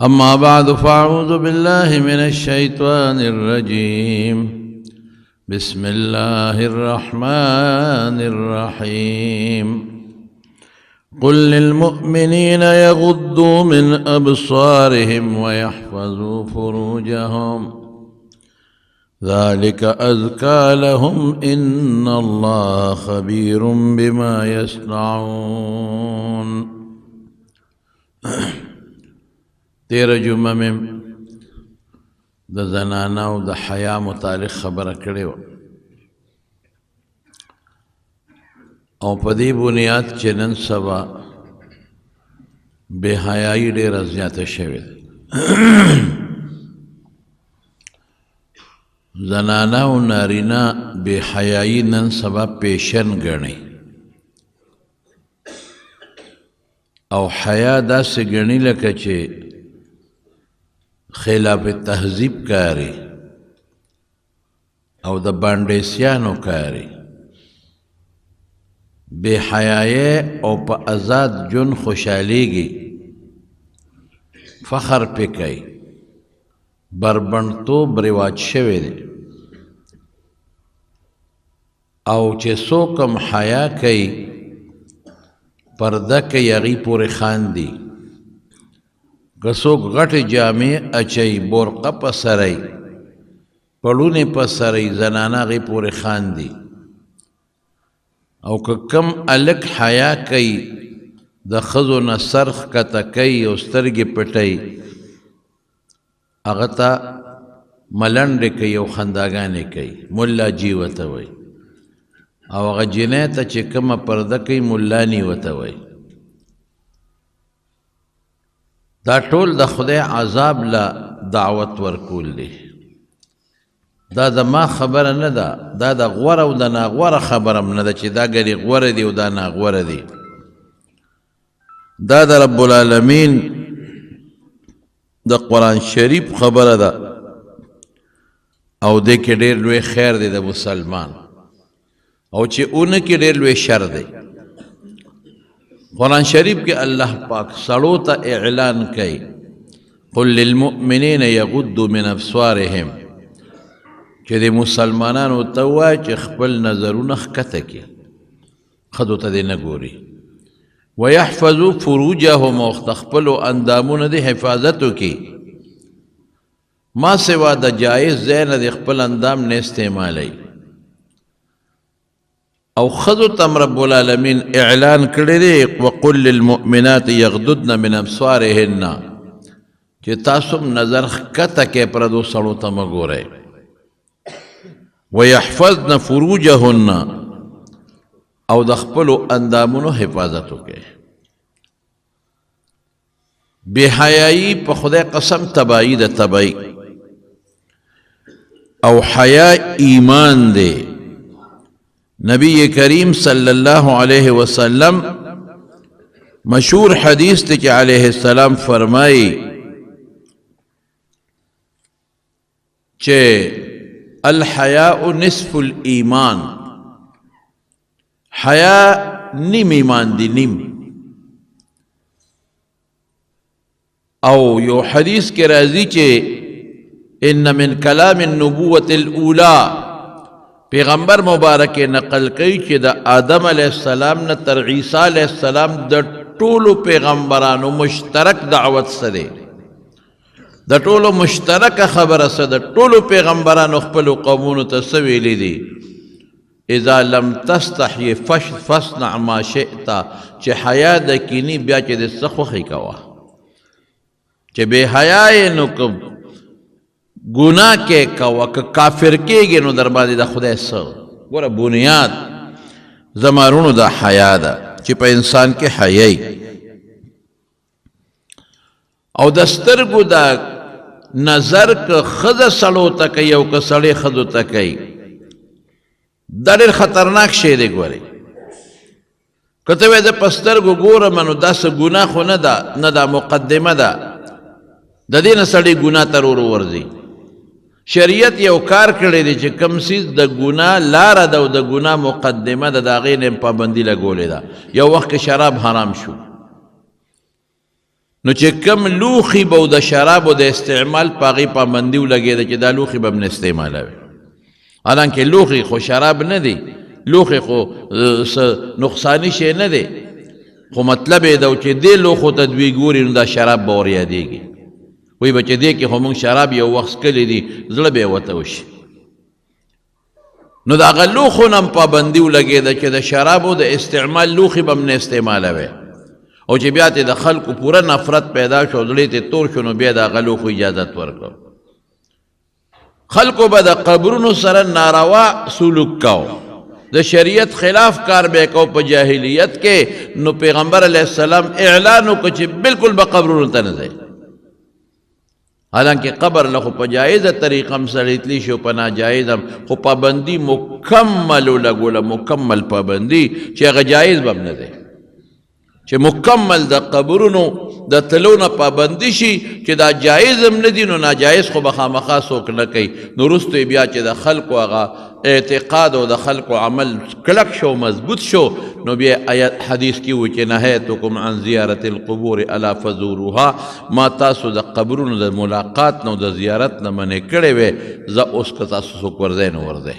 أما بعد فأعوذ بالله من الشيطان الرجيم. بسم الله الرحمن الرحيم. قل للمؤمنين يغضوا من أبصارهم ويحفظوا فروجهم ذلك أزكى لهم إن الله خبير بما يصنعون. تیرہ جمعہ میں دا زنانا و دا حیا متعلق خبر کرے و او پدی بنیاد چنن سبا بے حیائی دیر ازیات شوید. زنانا و نارینا بے حیائی نن سبا پیشن گرنی او حیا دا سے گرنی لکا چے خلاف تہذیب کاری او دا بانڈیسیانو کاری بے حیائے او پا ازاد جن خوشحالی گی فخر پہ کئی بربنتو برواج شوی دی او چے سو کم حیا کئی پردہ کئی اغی پوری خاندی گسوک غٹ جامع اچھئی بورقہ پسرائی پڑونے پسرائی زنانا غی پوری خاندی او که کم الک حیا کئی دا خزو نسرخ کتا کئی او سترگی پٹئی اغتا ملنڈ کئی او خنداگانے کئی ملا جیوتا وی او اغا جنیتا چی کم پردہ کئی ملانی وتا وی. دا ټول د خدای عذاب لا دعوت ورکول دی. دا د ما خبره نه ده، دا د غوره او د ناغوره خبره هم نه ده چې دا ګنې غوره دی او دا ناغوره دی. دا د رب العالمین د قرآن شریف خبره ده او دې کې ډېر لوی خیر دی د مسلمان او چې اونه کې ډېر لوی شر دی. قرآن شریف کے اللہ پاک سڑوتا اعلان کئی قل للمؤمنین یغضوا من ابصارهم کہ دے مسلمانانو توا چی خپل نظرون اخکتا کی خدو تا دے نگوری ویحفظوا فروجهم واختخپلو اندامون دے حفاظتو کی ما سوا دا جائز زین دے خپل اندام نے استعمالی او خذو تم رب العالمین اعلان کردے وقل للمؤمنات یغضضن من ابصارهن کہ تاسم نظر خکتا کے پردو سڑو تم گورے ویحفظن فروجهن او دخپلو اندامونو حفاظتو کے. بے حیائی پا خدا قسم تبائی دا تبائی او حیا ایمان دے. نبی کریم صلی اللہ علیہ وسلم مشہور حدیث تھی کہ علیہ السلام فرمائی کہ الحیاء نصف الایمان، حیا نیم ایمان دی نیم. او یو حدیث کے راضی کہ ان من کلام النبوت الاولا پیغمبر مبارک نقل کئی کہ دا آدم علیہ السلام نا تر عیسیٰ علیہ السلام دا طولو پیغمبرانو مشترک دعوت سدے، دا طولو مشترک خبر سدے. طولو پیغمبرانو خپلو قومونو تسویلی دی اذا لم تستحی فصنع ما شئتا چی حیا دا کینی بیا چی دے سخوخی کوا چی بے حیائی نو کب گناہ کے کوا کہ کافر کے گے نو در بازی دا خدا سو گورا بنیاد زمارونو دا حیا دا چی پا انسان کے حیائی او دسترگو دا نظر که خد سڑو تکی او که سڑی خدو تکی دا دیر خطرناک شیده گوری کتوی دا پسترگو گورا منو دا سا گناہ خو ندا مقدمه دا دین سڑی گناہ ترورو ورزی. شریعت یو کار کردی دی چه کم سیز دا گناہ لارا دا و دا گناہ مقدمه دا غین پابندی لگولی دا. یو وقت که شراب حرام شو نو چې کم لوخي به د شرابو د استعمال په هغې پابندي ولګېده چې دا لوښي به م نه استعمالوي. حالانکه لوښي خو شراب نه دی، لوښي خو نقصاني شی نه دی، خو مطلب یې ده چې دې لوښو ته دوی ګوري نو دا شراب به ور یادېږي، وایي به چې دې کې خو موږ شراب یو وخت څکلی دي، زړه به یې ورته وشي. نو د هغه لوښو نه هم پابندي ولګېده چې د شرابو د استعمال لوښي به م نه استعمالوي، او چې بیا ته د خلکو پوره نفرت پیدا شو، زړه ته تور شو، نو بیا د هغه لوښو اجازت ورکړ. خلکو به د قبرونو سره ناروا سلوک کو، د شریعت خلاف کار به کو په جاهلیت کې. نو پیغمبر علیه السلام اعلان وکړ چې بالکل به قبرونو ته نه ځئ. حالانکه قبر له خو په جایزه طریقه هم سړی تلی شو، په ناجایز هم، خو پابندي مکمل ولګوله، مکمل پابندي چې هغه جایز به هم نه دی، چې مکمل د قبرونو د تلو نه پابندي شي چې دا جایز هم نه دي، نو ناجایز خو به خامخا څوک نه کوي. نو وروسته بیا چې د خلکو هغه اعتقاد او د خلکو عمل کلک شو، مضبوط شو، نو بیا آیت حدیث کې و چې نهیتکم عن زیارت القبور الا فزوروها، ما تاسو د قبرونو د ملاقات نه د زیارت نه منې کړی وې، زه اوس که تاسو څوک ورځئ نو ورځئ.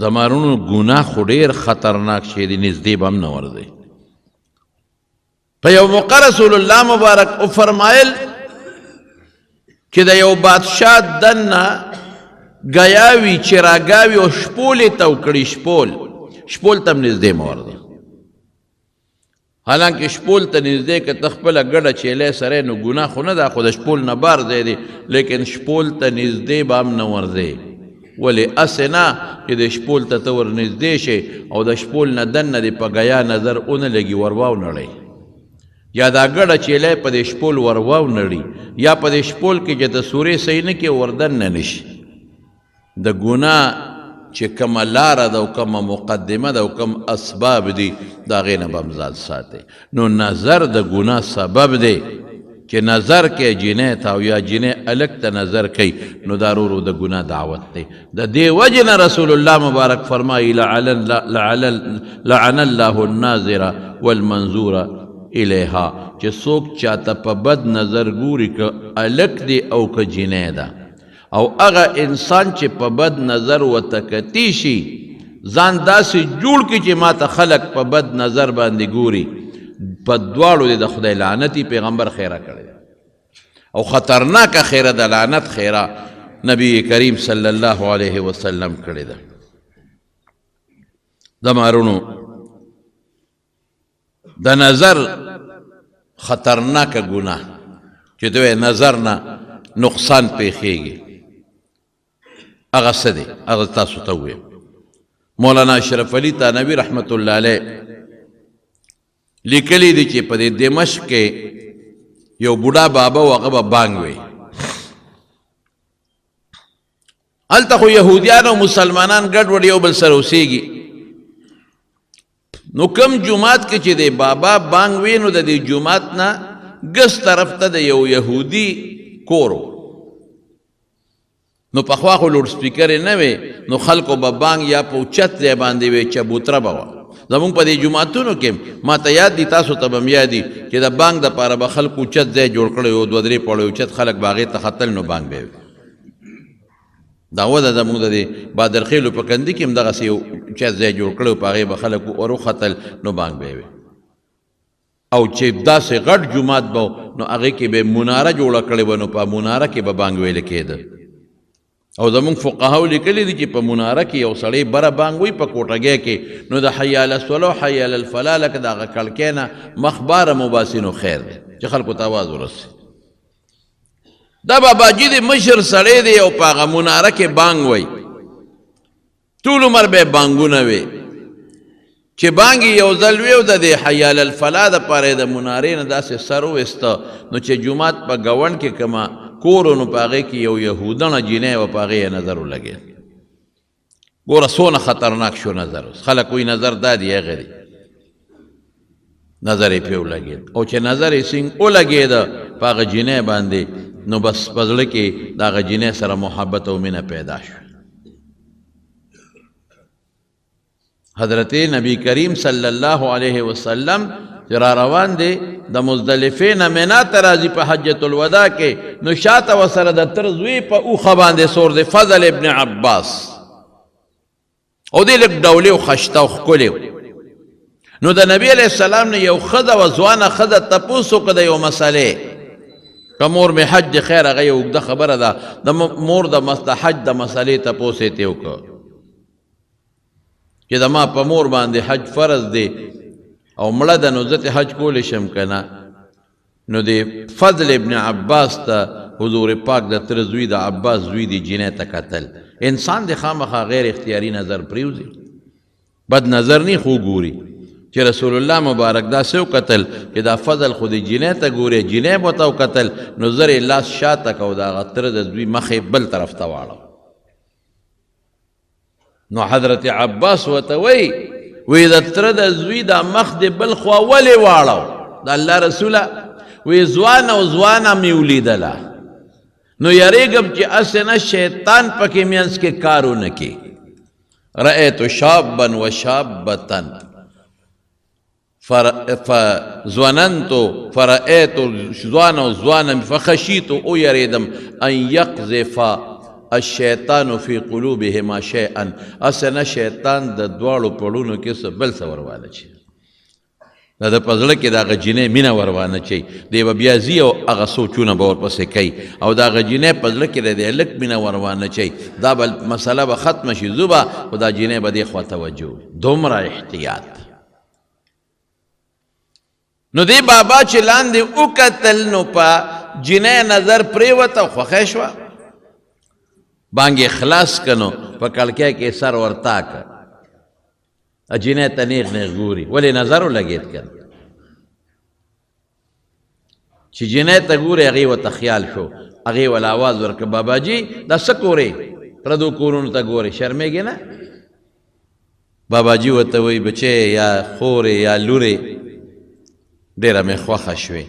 د مارونو ګناه خو ډېر خطرناک شی دی، نږدې به هم نه ورځئ. په یو موقع رسول الله مبارک او فرمایل چې د یو بادشاه دننه ګیاوي، چراګاوي او شپولې ته وکړي، شپول ته هم نږدې مه ورځه. حالانکه شپول ته نږدې که ته خپله ګډه چیلی سره نو ګناه خو نه ده، خو د شپول نه بار ځای دی، لیکن شپول ته نږدې به هم نه ورځې. ولې اسې نه چې د شپول ته ور نږدې شي او د شپول نه دننه دې په ګیا نظر ونه لګي، ور واونړئ، یا دا ګډه چیلی په دې شپول ور واونړي، یا په دې شپول کې چې د سورې صحیح نه کې ور دننه نشي. د ګناه چې کومه لاره ده او کومه مقدمه ده او کوم اسباب دي، د هغې نه به هم ځان ساتئ. نو نظر د ګناه سبب دی، چې نظر کې جنۍ ته او یا جنۍ الک ته نظر کوي، نو دا ورو د ګناه دعوت دی. د دې وجې نه رسول الله مبارک فرمایي لعن الله الناظر والمنظور الیها، چې څوک چاته په بد نظر ګوري، که الک دی او که جنۍ ده، او هغه انسان چې په بد نظر ورته کتی شي، ځان داسې جوړ کړي چې ما ته خلک په بد نظر باندې ګوري، په دواړو د خدای لعنتي پیغمبر خیره کړی او خطرناکه خیره د لعنت خیره نبی کریم صلی الله علیه وسلم کړی ده. د مارونو د نظر خطرناکه ګناه چې دوی نظر نه نقصان پیښیږي، هغه څه دی؟ هغه تاسو ته ووایم. مولانا اشرف علي تانوي رحمت الله علیه لیکلی دی چې په دې دمشق کې یو بوډا بابا و، هغه به بانګ وی. هلته خو یهودیان او مسلمانان ګډوډ یو بل سره اوسېږي، نو کم جومات کې چې دی بابا بانګ وی، نو د دې جومات نه ګس طرف ته د یو یهودي کورو، نو پخوا خو لوډ سپیکر نه وی، نو خلکو به بانګ یا په اوچت ځای باندې وی، چبوتره به وه. زمونږ په دې جوماتونو کې ما ته یاد دي، تاسو ته به هم یاد دي چې د بانګ دپاره به خلکو اوچت ځای جوړ کړی و، 2-3 پوړی اوچت خلک به هغې ته ختل، نو بانګ به وي. دا وده زمونږ د دې بادرخیلو په کندي کې هم دغسې یو اوچت ځای جوړ کړی و، په هغې به خلک ور وختل، نو بانګ به وي. او چې داسې غټ جومات به نو هغې کې به مناره جوړه کړې وه، نو په مناره کې به بانګ ویله کېده. او زمونږ فقهاو لیکلی دي چې په مناره کې یو سړی بره بانګ وي په کوټګۍ کې، نو د حی علی الصلاة او حی علی الفلاح لکه د هغه کړکۍ نه مخ باره مباسي، نو خیر دی چې خلکو ته آواز ورسي. دا باباجي د مشر سړی دی او په هغه مناره کې بانګ وی، ټول عمر به بانګونه وي، چې بانګ یو ځل وي او د دې حی علی الفلاح دپاره د منارې نه داسې سر وویسته، نو چې جومات په ګاونډ کې کومه کورو، نو په هغې کې یو یهودنه جینۍ وه، په هغې یې نظر ولګېد. ګوره څونه خطرناک شو نظر. خلک وایي نظر دا دی، هغه دی، نظر یې پرې ولګېد، او چې نظر یې څنګ ولګېده په هغه جینۍ باندې، نو بس په زړه کې د هغه جینۍ سره محبت او مینه پیدا شوه. حضرت نبی کریم صلی الله علیه وسلم چې را روان دی د مزدلفې نه مینا ته راځي په حجة الوداع کې، نو شاته ورسره د تر زوی په اوښه باندې سور دی فضل ابن عباس، او دی لږ ډولې او خشته او ښکلې. نو د نبي علیه السلام نه یو ښځه وه، ځوانه ښځه تپوس وکړه د یو مسلې، که مور مې حج د خیر هغه یو اوږده خبره ده، د مور د حج د مسلې تپوس یې ترې وکړه چې زما په مور باندې حج فرض دی او مړه ده، نو زه حج کولی شم که نه؟ نو د فضل ابن عباس ته حضور پاک د تره زوی د عباس زوی دی جینۍ ته کتل. انسان د خامخا غیر اختیاري نظر پریوزي، بد نظر نی خو ګوري چې رسول الله مبارک داسې وکتل چې دا فضل خو د جینۍ ته ګوري، جینۍ به ورته وکتل نو زر یې لاس شاته کو، د هغه تره د زوی مخې بل طرف ته واړو. نو حضرت عباس ورته وی د تره د زوی دا مخ د بل خوا ولې واړو؟ د الله رسوله وی ځوانه او ځوانه مې ولیدله، نو یریږم چې اسې نه شیطان پکې منځ کې کار ونه کړي. رأیت شابا و شابة فظننت فرأیت ځوانه او ځوانه فخشیت او یریدم ان یقذف الشیطان فی قلوبهما شیئا، اسې نه شیطان د دواړو پړونو کې څه بل څه وروانه چي، دا د په زړه کې د هغه جینۍ مینه وروانه چي، دی به بیا ځي او هغه سوچونه به ورپسې کوي، او د هغه جینۍ په زړه کې د دې هلک مینه وروانه چي، دا به مسله به ختمه شي، زو به خو دا جینۍ به دې خوا توجه وي. دومره احتیاط. نو دی بابا چې لاندې وکتل نو په جینۍ نظر پرېوته، خوښه شوه، بانګې خلاص کنو په کړکۍ کې سر ورتا که، جینۍ ته نیغ نیغ ګوري، ولې نظر ولګېد کنه چې جینۍ ته ګوري، هغې ورته خیال شو، هغې ول آواز ورکړه بابا جي دا څه کورې؟ پردو کورونو ته ګورې، شرمېږې نه؟ بابا جي ورته وایي بچې یا خورې یا لورې ډېره مې خوښه شوې،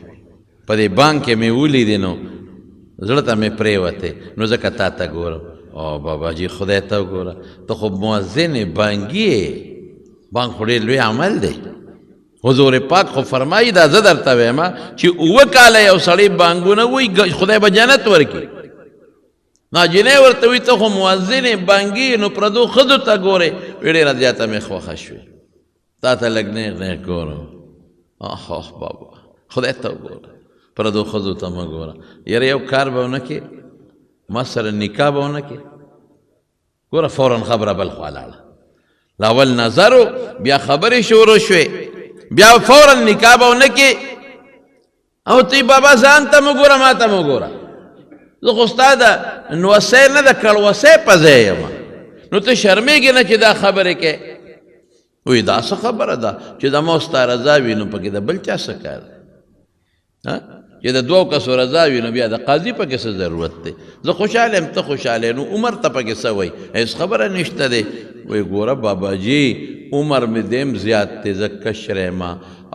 په دې بانک کې مې ولیدې نو زړه ته مې پرېوتې، نو ځکه تا ته ګورم. او بابا جي خدای ته وګوره، ته خو مؤذن بانګي یې، بانک خو ډېر لوی عمل دی. حضور پاک خو فرمایي دا زه درته وایم چې 7 کاله یو سړی بانګونه وایي خدای به جنت ورکړي. ناجینۍ ورته وایي ته خو مؤذن بانګي، نو پردو ښځو ته ګورې، وایي ډېره زیاته مې خوښه شوې، تا ته لږ نیغ نیغ ګورم. بابا خدای ته وګوره، پردو ښځو ته مه ګوره، یاره یو کار به ونه کې، ما سره نکاح به ونه کې، ګوره فورا خبره بل خوا لاړه، لاول نظر و بیا خبرې شروع شوې، بیا فورا نکاح به ونه کې، او تی بابا ځان ته مه ګوره ما ته مه ګوره، زه خو ستا د نوسۍ نه د کړوسۍ په ځای یم، نو ته شرمېږې نه چې دا خبرې کې؟ وی دا څه خبره ده چې زما ستا رضا وي نو پکې د بل چا څه کار دی؟ چې د 2 کسو رضا وي نو بیا د قاضي پکې څه ضرورت دی؟ زه خوشحاله یم ته خوشحاله، نو عمر ته پکې څه وایي؟ هېڅ خبره نشته دی. وی ګوره بابا جي عمر مې دیم زیات دی، زه کشر یم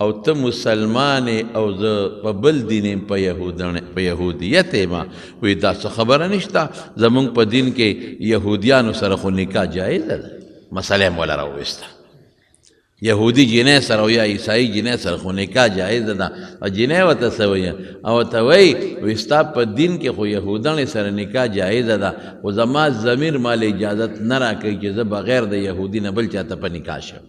او ته مسلمان او زه په بل دین یم، په یهودیت یم. وی دا څه خبره نشته، زمونږ په دین کې یهودیانو سره خو نکاح جایزه ده. مسله یې مولا راوویسته، یهودي جینۍ سره او یا عیسائی جینۍ سره خو نکاح جایزه ده، او جینۍ ورته څه وایي؟ او ورته وایي ستا په دین کې خو یهودانې سره نکاح جایزه ده، خو زما ضمیر مال اجازت نه راکوي چې زه بغیر د یهودي نه بل چاته په نکاح شم،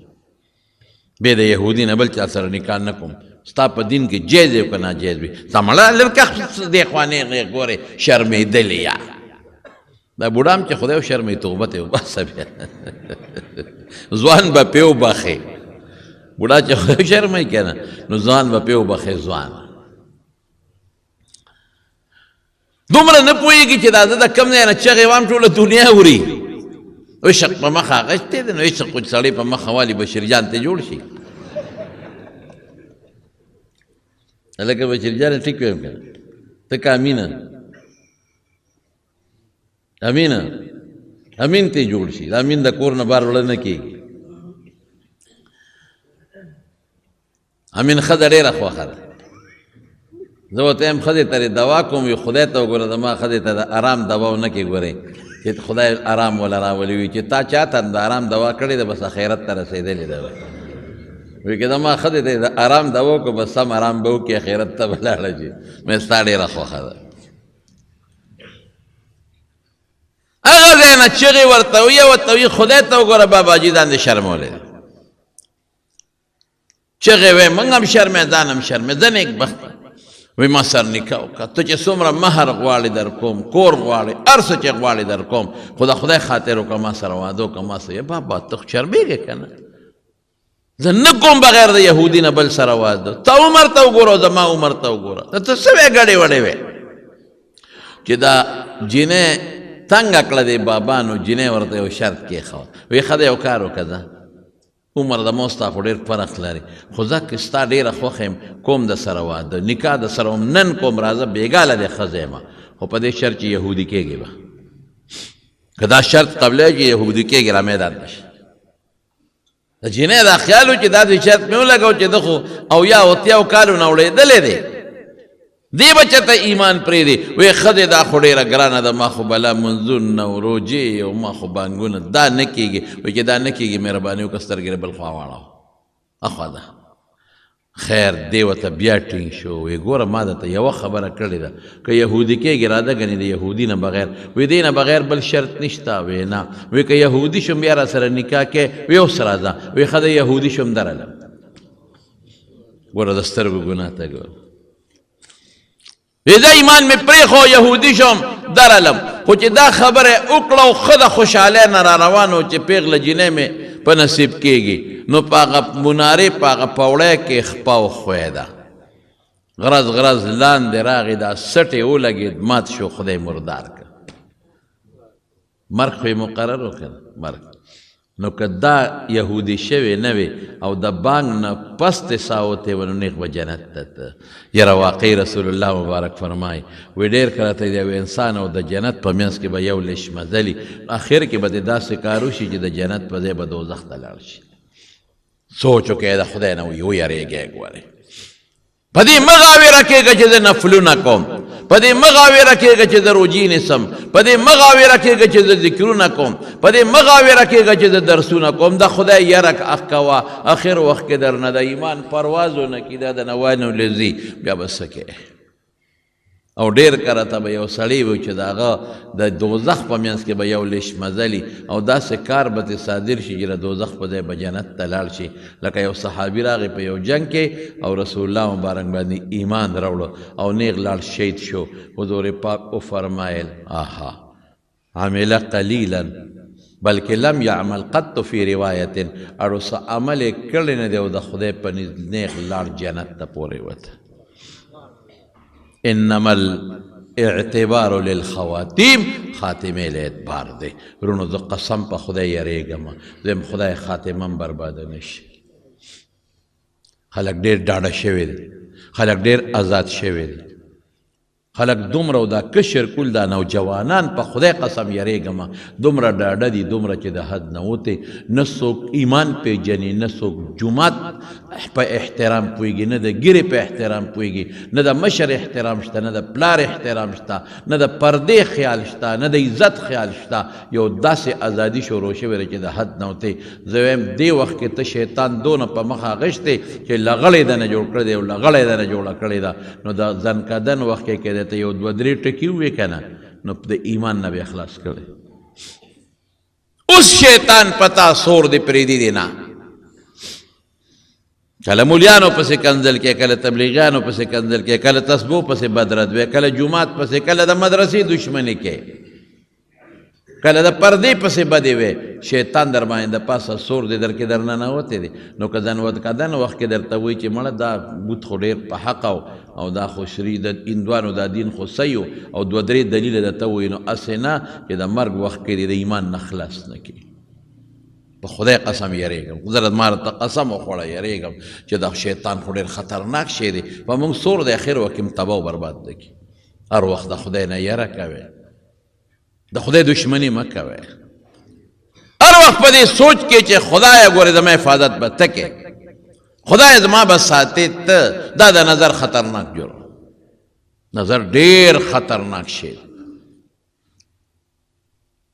بې د یهودي نه بل چا سره نکاح نه کوم. ستا په دین کې جایز وي که ناجایز وي؟ تا مړه لرکه دې خوا نیغ ګورې، شرمېدلې یا دا بوډا هم چې خدای شرمې توبت یې وباسه، بیا ځوان به پې وبخې، بوډا چې خدای شرمې که نه نو ځوان به پې وبخې. ځوان دومره نه پوهېږي چې دا زه د کوم ځای نه چغې وام ټوله دنیا اوري، عشق په مخه اغشتی دی، نو عشق خو سړی په مخه والي بشیرجان ته جوړ شي. هلکه بشیرجانه ټیک ویم که نه، ته که امینه امینه امین ته جوړ شي، د امین د کور نه بار وړه نه کېږي. امین ښځه ډېره خوښه ده، زه ورته یم ښځې ته دوا کوم، وي خدای ته وګوره زما ښځې ته د ارام دوا ونه کې ګورئ چې خدای ارام وله راولي، وي چې تا چا ته د ارام دوا کړې ده بس اخرت ته رسېدلې ده. وی که دا ما خدای ته د آرام دا وکړو بس سم آرام به وکړي اخرت ته به لاړه شي مې ستا ډېره خوښه ده هغه ځای نه چغې ورته ویې ورته ویې خدای ته وګوره باباجي ځان دې شرمولی دی چغې وی موږ هم شرمېدان هم شرمېده نیکبخت وی ما سر نکاح وکړه ته چې څومره مهر غواړې در کوم کور غواړې هر څه چې غواړې در کوم خو د خدای خاطر وکړه ما سره واده وکړه ما سره بابا ته خو شرمېږې که نه زه نه کوم بغیر د یهودي نه بل سره واده تا عمر ته وګوره زما عمر ته وګوره ته څه وې ګډې وډې وې چې دا جینۍ تنګه کړه دی بابا نو جینۍ ورته یو شرط کېښود وی ښه دی یو کار وکړه عمر د ما ستا خو ډېر فرق لري خو زه که ستا ډېره خوښه یم کوم د سره واده نکاح د سره هم نن کوم راځه بېګاله دې ښځه یم خو په دې شرط چې یهودي کېږي به که دا شرط قبلوي چې یهودي کېږي را میدان ته شي د جینۍ دا خیال و چې دا دې شرط مې ولګو چې ده خو اویا اتیاو کالو نه وړېدلی دی دی بچه ته ایمان پرېږدي وی ښځې دا خو ډېره ګرانه ده ما خو بلا منځونه او روجې او ما خو بانګونه دا نه کېږي وایي چې دا نه کېږي مهرباني وکړه سترګې بل خوا واړوه اخوا ده خیر دی ورته بیا ټینګ شو وی ګوره ما درته یوه خبره کړې ده که یهودي کېږي راده ګنې د یهودي نه بغیر وی دې نه بغیر بل شرط نشته وی نه وی که یهودي شم بیا را سره نکاح کې وی اوس راځه وی ښه د یهودي شم درلم ګوره د سترګو ګناه ته ګوره ویزه ایمان می پریخو یهودی شم درلم خو چې دا خبره وکړه او ښه د خوشحالۍ نه را روانو چې پیغله جینۍ مې په نصیب کېږي نو په هغه منارې په هغه پوړی کې خپه وښوی ده غرض غرض لاندې راغی دا سټې ولګېد مات شو خدای مردار کړ مرګ خو یې مقرر وکړ مرګ نو که دا یهودي شوی نه وي او د بانګ نه پس دې ساه وتې وه نو نیغ به جنت ته ته یاره واقعي رسول الله مبارک فرمایي وی ډېر کله ته د یو انسان او د جنت په منځ کې به یو لیش مزلي اخر کې به دې داسې کار وشي چې د جنت په ځای به دوزخ ته لاړ شي سوچ وکړئ د خدای نه ویرېږئ ګورئ په دې مه غاوېره کېږه چې زه نفلونه کوم په دې مه غاوېره کېږه چې زه روجې نیسم په دې مه غاوېره کېږه چې زه ذکرونه کوم په دې مه غاوېره کېږه چې زه درسونه کوم د خدای یره کوه اخر وخت کې در نه د ایمان پرواز ونه کړي دا د نوانو لذي بیا به څه کوې او ډېر کله ته به یو سړی و چې د هغه د دوزخ په منځ کې به یو لیش مزلي او داسې کار به ترې صادر شي چې د دوزخ په ځای به جنت ته لاړ شي لکه یو صحابي راغی په یو جنګ کې او رسول الله مبارک باندې ایمان راوړو او نیغ لاړ شهید شو حضور پاک وفرمایل آها عمل قلیلا بلکې لم یعمل قط فی روایت اړو څه عمل یې کړی نه دی او د خدای په نزد نیغ لاړ جنت ته پورې وته انما الاعتبار للخواتیم خاتمه له اعتبار دی رونو زه قسم په خدای یریږم زم خدای خاتمم برباده نشي خلک ډېر ډاډه شوي دي خلک ډېر آزاد شوي دي خلک دومره او دا کشر کول دا نوجوانان په خدای قسم یریږم دومره ډاډه دي دومره چې د حد نه وتې نه څوک ایمان پېژني نه څوک جومات په احترام پوهېږي نه د ګیرې په احترام پوهېږي نه د مشر احترام شته نه د پلار احترام شته نه د پردې خیال شته نه د عزت خیال شته یو داسې ازادي شروع شوې ده چې د حد نه وتې زه وایم دې وخت کې ته شیطان دونه په مخ اغشتې چې لغړې دنه جوړ کړی دی او لغړې دنه جوړه کړې ده نو د ځنکدن وخت کې ته یو دوه درې ټکي ووې که نه نو د ایمان نه به خلاص کړی اوس شیطان پتا سور دې پرېږدي دی نه کله مولیانو پسې کنځل کې کله تبلیغیانو پسې کنځل کې کله تسبو پسې بدرد وی کله جومات پسې کله د مدرسې دشمني کې کله د پردې پسې بدې وی شیطان در باندې د پاسه سور دی در کې در ننوتې دی نو که ځنودکدن وخت کې درته وایي چې مړه دا بوت خو ډېر په حق او دا خو شري د هندوانو دا دین خو صحیح او دوه درې دلیله درته وایي نو هسې نه چې د مرګ وخت کې د ایمان نه خلاص نه کړي په خدای قسم یریږم زه ما راته قسم وخوړه یریږم چې دا شیطان خو ډېر خطرناک شی دی په موږ سور د اخر وخت کې تباه و برباد دی هر وخت د خدای نه یره کوئ د خدای دشمنی مه کوئ هر وخت په دې سوچ کې چې خدای ګورې زما حفاظت به ته کې خدای زما به ساتې ته دا د نظر خطرناک جرم نظر ډېر خطرناک شی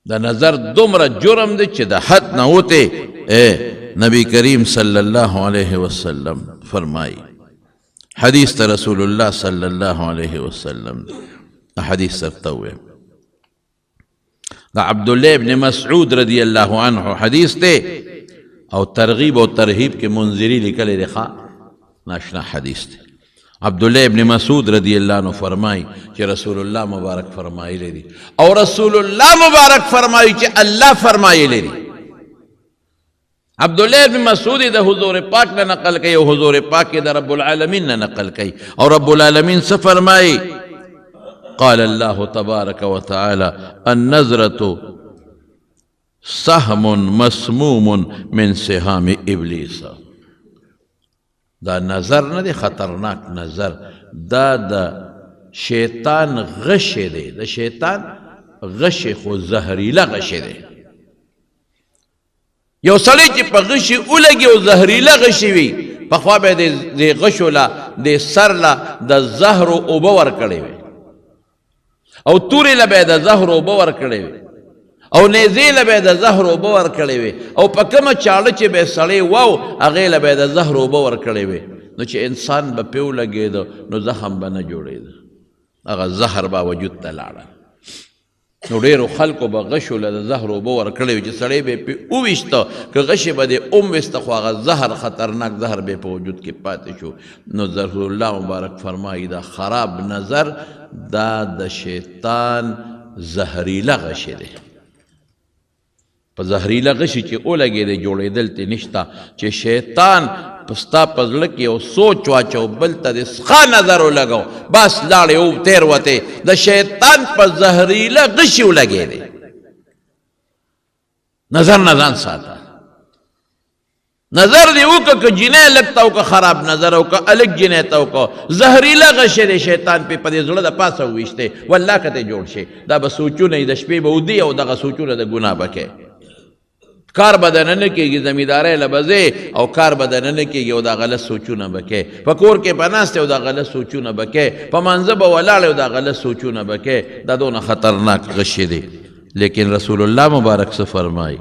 د نظر دومره جرم دی چې د حد نه وتې نبی کریم صلی اللہ علیہ وسلم فرمائی حدیث تا رسول اللہ صلی اللہ علیہ وسلم حدیث سرتا ہوئے دا عبداللہ ابن مسعود رضی اللہ عنہ حدیث تے او ترغیب و ترہیب کے منذری لکل رخا ناشنا حدیث تے عبداللہ ابن مسعود رضی اللہ عنہ فرمائی کہ رسول اللہ مبارک فرمائی لے دی اور رسول اللہ مبارک فرمائی کہ اللہ فرمائی لے دی عبداللہ ابن مسعود دا حضور پاک نے نقل کئی اور حضور پاک دا رب العالمین نے نقل کئی اور رب العالمین سے فرمائی قال اللہ تبارک و تعالی النظرة سهم مسموم من سهام ابلیس دا نظر نہ دے خطرناک نظر دا شیطان غش دے دا شیطان غش خو زہریلا غش دے یو سڑی چی پا غشی اولگی و زہریلا غشی وی پا خوابے دے غشو لا دے سر لا دا زہر و اوبور کڑے وی او توری لبے دا زہر و اوبور کڑے وی او نیزی لبے دا زہر و اوبور کڑے وی او پا کم چاڑ چی بے سڑی واو اغی لبے دا زہر و اوبور کڑے وی نو چی انسان با پیو لگے دا نو زخم با نجوڑے دا اغا زہر با وجود تلاڑا نو ډیرو خلکو به غشو له د زهر اوبه ورکړی وي چې سړی به یې پې وویشته که غشې به دې ویسته خو هغه زهر خطرناک زهر به یې په وجود کې پاتې شو نو رسول الله مبارک فرمایي دا خراب نظر دا د شیطان زهریله غشې دی په زهریله غشي چې ولګېدی جوړېدل ته نشته چې شیطان پستا پزړه کې یو سوچ واچو بل ته د ښه نظر ولګو بس لاړې او تیر وتې د شیطان په زهریله غشي ولګېدی نظر نه ځان ساته نظر دی وکړه که جنۍ لږ ته وکړه خراب نظر وکړه الګ جنۍ ته وکړه زهریله غشی دی شیطان پې په دې زړه د پاسه وویشتی والله که ته جوړ شي دا به سوچونه د شپې به ودي او دغه سوچونه د ګناه به کوې کار بدن نه کېږي زمینداری له بځې او کار بدن نه کېږي او دا غلط سوچونه به کوې په کور کې به ناست او دا غلط سوچونه به کوې په منځه به ولاړ او دا غلط سوچونه به کوې دا دونه خطرناک غشی دی لیکن رسول الله مبارک سے فرمائی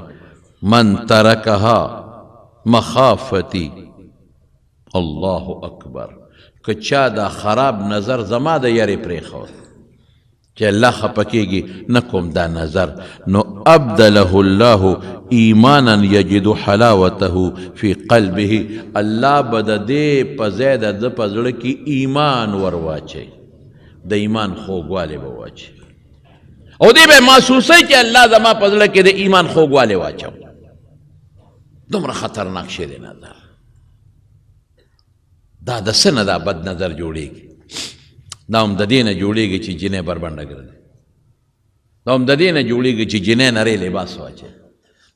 من ترکها مخافتی اللہ اکبر کچا دا خراب نظر زما دا یری پریخوت کہ اللہ خپکیگی نکم دا نظر نو ابدلہ اللہ ایمانا یجد حلاوته فی قلبه اللہ بدا دے پزید دا پزڑکی ایمان ورواچے دا ایمان خوگوالے بواچے او دے بے محسوسی کہ اللہ زما پزڑکی دا ایمان خوگوالے واچا دمرا خطرناک شے دے نظر دا دسن دا بد نظر جوڑے گی دا هم د دې نه جوړېږي چې جنۍ بربنډه ګرځي دا هم د دې نه جوړېږي چې جنۍ نری لباس واچوي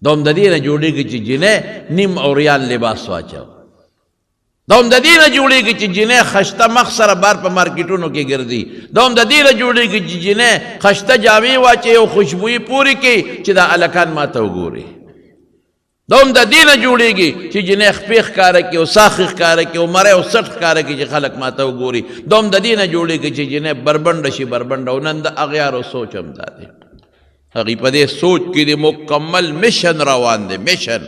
دا هم د دې نه جوړېږي چې جنۍ نیم اوریان لباس واچوي دا هم د دې نه جوړېږي چې جنۍ خشته مخ سره بار په مارکیټونو کې ګرځي دا هم د دې نه جوړېږي چې جنۍ خشته جامې واچوي او خوشبویي پورې کړي چې دا هلکان ما ته وګوري دا هم د دې نه جوړېږي چې جنۍ خپې ښکاره کړي او ساخې ښکاره کړي او مری او سټ ښکاره کړي چې خلک ما ته وګوري دا هم د دې نه جوړېږي چې جنۍ بربنډه شي بربنډه او نن د اغیارو سوچ هم دا دی هغې په دې سوچ کې د مکمل مشن روان دی مشن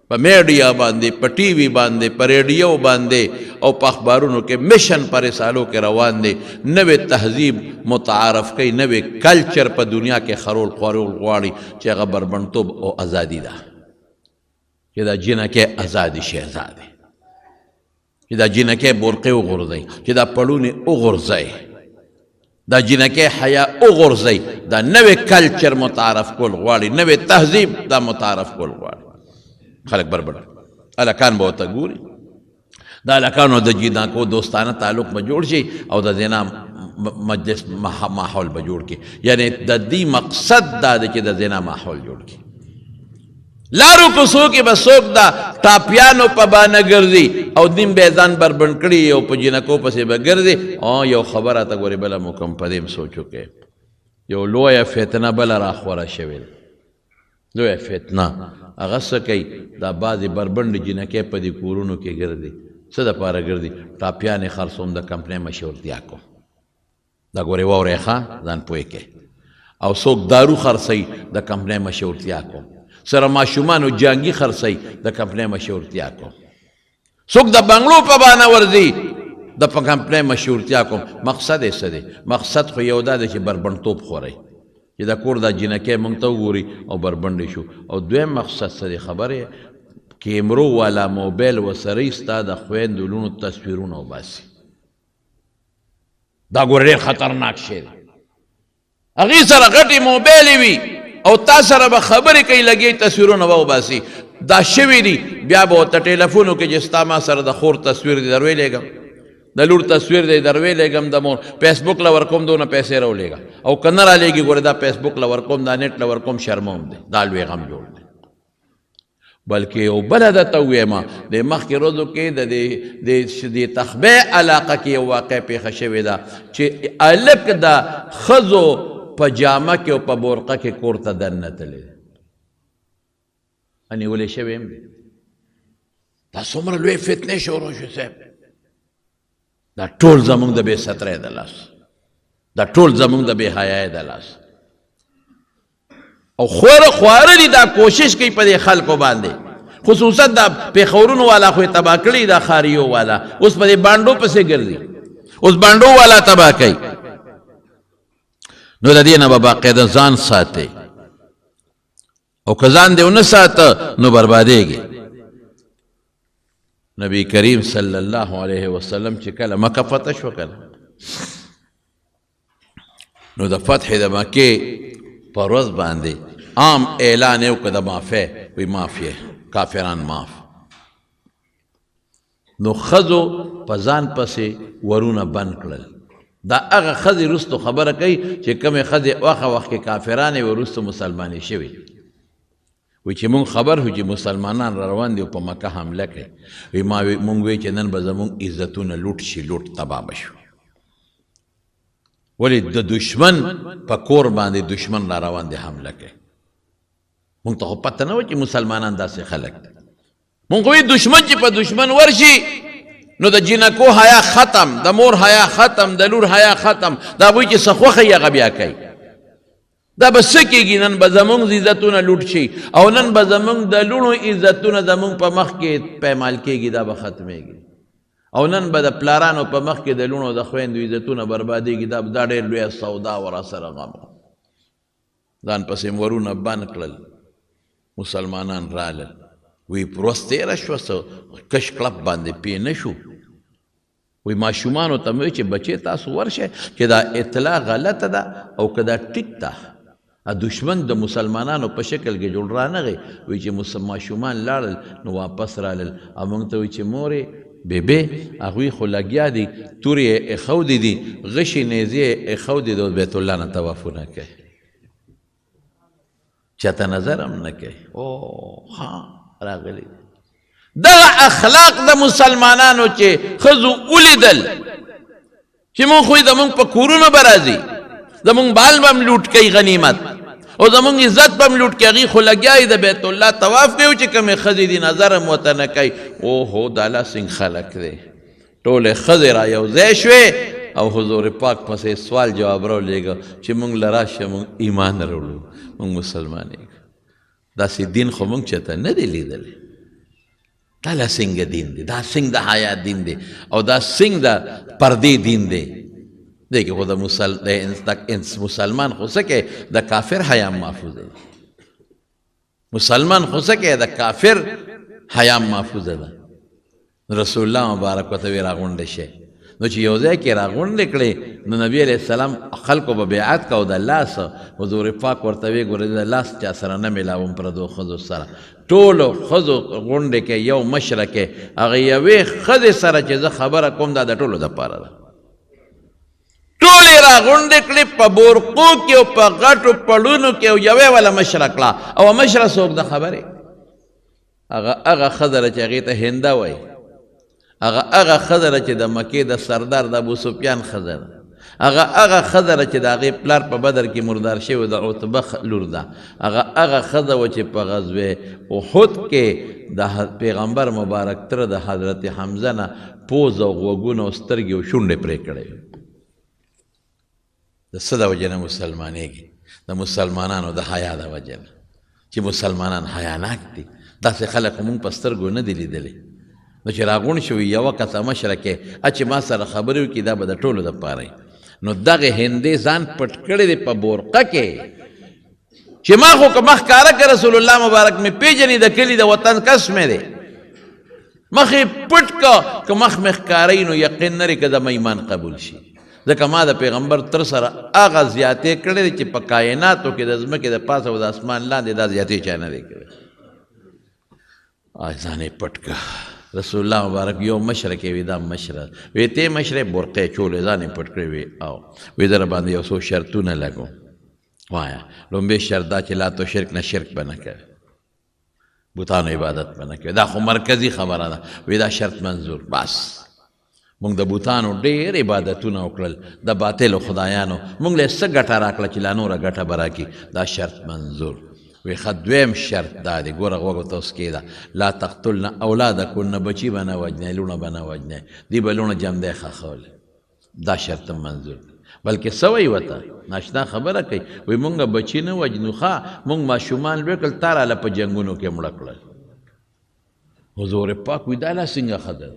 په میډیا باندې په ټي وي باندې په ریډیو باندې او په اخبارونو کې مشن په رسالو کې روان دی نوې تهذیب متعارف کوي نوې کلچر په دنیا کې خرول خورول غواړي چې هغه بربنډتوب او ازادي ده کہ دا جنکے ازادی شہزادی کہ دا جنکے برقے اغرزائی کہ دا پڑونے اغرزائی دا جنکے حیاء اغرزائی دا نوے کلچر متعارف کول غواری نوے تہذیب دا متعارف کول غواری خلق بربڑ الکان بہتا گوری دا الکانو دا جیدان کو دوستانہ تعلق بجوڑ شی او دا دینا مجلس ماحول بجوڑ کی یعنی دا دی مقصد دا دا دا دینا ماحول جوڑ کی لارو کو سوکی با سوک دا ٹاپیانو پا بانا گردی او دیم بیزان بربن کری او پا جنکو پسی با گردی یو خبر آتا گوری بلا مکم پدیم سوچو کے یو لویا فتنہ بلا راخورا شویل لویا فتنہ اغسا کئی دا بعضی بربند جنکے پا دی کورونو کے گردی صدا پارا گردی ٹاپیان خرسوم دا کمپنی مشورتیا کو دا گوری واو ریخا دان پوئے کے او سوک دارو خرسی دا کمپنی مشورتیا کو سره ماشومانو جانګي خرڅوي د کمپنۍ مشهورتیا کوم څوک د بنګلو په بانه ورځي د په کمپنۍ مشهورتیا کوم مقصد یې څه دی مقصد خو یو دا دی چې بربنډتوب خورئ چې د کور دا جینکۍ موږ ته وګوري او بربنډې شو او دویم مقصد څه دی خبرې کیمرو والا موبایل وسره ستا د خویندو لونو تصویرونه وباسي دا ګوره ډېر خطرناک شی دی هغې سره غټې موبایلې وي او تا سره به خبرې کوي لګې تصویرونه به وباسي دا شوي دي بیا به ورته ټیلیفون وکړي چې ستا ما سره د خور تصویر دی در ویلېږم د لور تصویر دی در ویلېږم د مور فیسبوک له ورکوم دونه پیسې راولېږه او که نه رالېږي ګوره دا فیسبوک له ورکوم دا نیټ له ورکوم شرموم دی دا لوی غم جوړ دی بلکې یو بله درته ووایم د مخکې ورځو کې د تخبې علاقه کې یو واقع پېښه شوې ده چې هلک د ښځو په جامه کې او په بورقه کې کور ته دننتلی دی نیولې شوی هم دی دا څومره لوی فتنې شروع شو صاحب دا ټول زموږ د بې سترۍ د لاس دا ټول زموږ د بې حیایۍ د لاس او خواره دي دا کوشش کوي په دې خلکو باندې خصوصا دا پیښورونو والا خو یې تباه کړي دا ښاریو والا اوس په دې بانډو پسې ګرځي اوس بانډو والا تباه کوي نو د دې نه به باقاعده ځان ساتئ او که ځان دې ونه ساته نو بربادېږي نبی کریم صلی الله علیه وسلم چې کله مکه فتح شو کله نو د فتح د مکې په ورځ باندې عام اعلان یې وکړه د معافۍ وی معاف یې کافران معاف نو ښځو په ځان پسې ورونه بند کړل دا هغه ښځې وروستو خبره کوي چې کومې ښځې هغه وخت کې کافرانې وروستو مسلمانې شوې وی چې مونږ خبر هو چې مسلمانان را روان دي او په مکه حمله کوي وی مونږ وی چې نن به زمونږ عزتونه لوټ شي لوټ تباه به شو ولې د دشمن په کور باندې دشمن را روان دی حمله کوي مونږ ته خو پته نه وه چې مسلمانان داسې خلک دي مونږ وی دشمن چې په دشمن ورشي نو د جینکو حیا ختم د مور حیا ختم د لور حیا ختم دا هغوی چې څه خوښه یې هغه بیا کوي دا به څه کېږي نن به زمونږ عزتونه لوټ شي او نن به زمونږ د لوڼو عزتونه زمونږ په مخ کې پیمال کېږي دا به ختمېږي او نن به د پلارانو په مخ کې د لوڼو د خویندو عزتونه بربادېږي دا ډېر لویه سودا و راسره غم ځان پسې ورونه بند کړل مسلمانان رالل وی پروس تېره شوه څه کش کلپ باندې پې نه شو وی ماشومانو ته مې چې بچې تاسو ورشئ چې دا اطلاع غلطه ده او که دا ټیک ده دشمن د مسلمانانو په شکل کې جوړ رانغی وی چې ماشومان لاړل نو واپس رالل او موږ ته وی چې مورې بیبې هغوی خو لګیا دي تورې یې ایښودې دي غشي نیزې یې ایښودې د بیت الله نه طوافونه کوي چاته نظر هم نه کوي او ها راغلی دغه اخلاق د مسلمانانو چې ښځو ولیدل چې مونږ خو زمونږ په کورونو به راځي زمونږ بال به هم لوټ کوي غنیمت او زمونږ عزت به هم لوټ کوي هغې خو لګیا د بیت الله طواف کوي چې کومې ښځې دي نظر هم ورته نه کوي اوهو دا الله څنګه خلک دی ټولې ښځې را یو ځای شوې او حضور پاک پسې سوال جواب راولېږه چې مونږ له راشه مونږ ایمان راوړو مونږ مسلمانېږو داسې دین خو مونږ چېرته نه دی لیدلی دا لا څنګه دین دی دا څنګه د حیا دین دی او دا څنګه د پردې دین دی دی که خو د مسلمان خو څه کوي د کافر حیا محفوظ دی مسلمان خو څه کوي د کافر حیا محفوظه ده رسول الله مبارک ورته وی راغونډې شي نو چې یو ځای کې راغونډې کړې نو نبی علیه السلام خلکو به بیعت کو د لاس حضور پاک ورته وی ګوره د لاس چا سره نه میلاوم پردو ښځو سره ټولو ښځو غونډې کې یو مشره کې هغه یوې ښځې سره چې زه خبره کوم دا د ټولو دپاره ده ټولې راغونډې کړې په بورقو کې او په غټو پړونو کې او یوې والا مشره کړه او مشره څوک د خبرې هغه ښځه چې هغې ته هنده وایي هغه ښځه چې د مکې د سردار د ابو سفیان ښځه ده هغه ښځه چې د هغې پلار په بدر کې مردار شوی د عتبه لور ده هغه ښځه وه چې په غزوه احد کې د پیغمبر مبارک تره د حضرت حمزه نه پوز او غوږونه او سترګې او شونډې پرې کړی د څه د وجې نه مسلمانېږي د مسلمانانو د حیا د وجې نه چې مسلمانان حیاناک دي. داسې خلک مونږ په سترګو نه دي لیدلی. نو چې راغونډ شوي یوه کسه مشره کې چې ما سره خبرې وکړي دا به د ټولو دپاره نو دغه هندې ځان پټ کړی دی په بورقه کې چې ما خو که مخ کاره که رسول الله مبارک مې پیژني د کلي د وطن کس مې دی مخ یې پټ که مخ مې ښکاروي نو یقین لري که زما ایمان قبول شي. ځکه ما د پیغمبر تر سره هغه زیاتې کړی دی چې په کائناتو کې د ځمکې د پاسه او د اسمان لاندې دا زیاتې چا نه دی کړی. ځان یې پټ که رسول الله مبارک یو مشره کې وي دا مشره وی ته مشره برقې چولې ځان یې پټ کړی وي او وی در باندې یو څو شرطونه لګو. وایا لومبی شرط دا چې لا تو شرک نه شرک به نه کوي بوتانو عبادت به نه کوي. دا خو مرکزي خبره ده. وی دا شرط منظور بس مونږ د بوتانو ډېر عبادتونه وکړل د باطلو خدایانو مونږ له څه ګټه راکړه چې لا نوره ګټه به راکړي دا شرط منظور. وی ښه دویم شرط دا دی ګوره غوږو ته اوس کېده لا تقتلن اولادکن بچي به نه وجنئ لوڼه به نه وجنئ دوی به لوڼه جمدی ښخول دا شرط منظور بلکې څه وایي ورته ناشنا خبره کوي وایي مونږ بچي نه وجنو ښه مونږ ماشومان لوی کړل تا راله په جنګونو کې مړه کړل. حضور پاک وایي دا لا څنګه ښه ده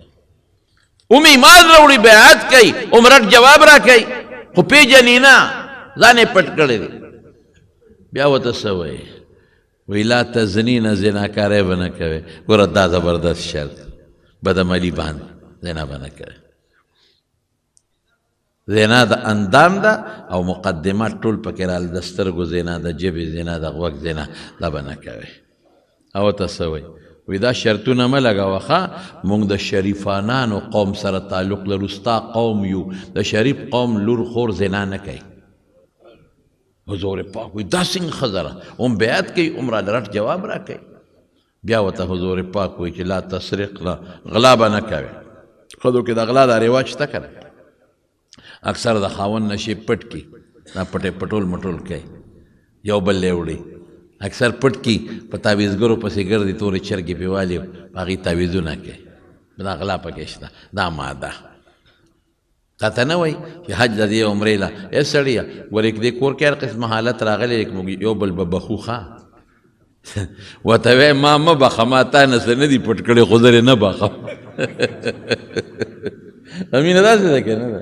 ایمان راوړي بیعت کوي عمرت جواب را کوي خو پیژني نه ځان یې پټ کړی دی. بیا ورته څه وایي وی لا تزنین زناکاری به نه کوي. ګوره دا زبردست شرط بدعملي باندې زنا به نه کوي. زنا د اندام ده او مقدمات ټول پکې راغلي د سترګو زنا د ژبې زنا د غوږ زنا دا به نه کوي. او ته څه وایي وی دا شرطونه مه لګوه ښه مونږ د شریفانانو قوم سره تعلق لرو ستا قوم یو د شریف قوم لور خور زنا نه کوي. حضور پاک وی دا څنګه ښځه ده هم بیعت کوي عمره رټ جواب را کوي. بیا ورته حضور پاک وی چې لا تسرقنا غلا به نه کوي. ښځو کې د غلا دا رواج شته که نه اکثر د خاوند نه شي پټ کي دا پټې پټول مټول کوي یو بل لی وړي اکثر پټ کي په تعویزګرو پسې ګرځي تورې چرګې پې والي په هغې تعویزونه کوي دا غلا پکې شته دا ماده تا ته نه وایي چې حج د دې عمرې له ای سړیه ورې دې کور کې هر قسمه حالت راغلی موږ یو بل به بخو ښه ورته وایي ما مه بخه ما تا نه څه نه دي پټ کړی خو زه نه بخم امینه داسې ده که نه ده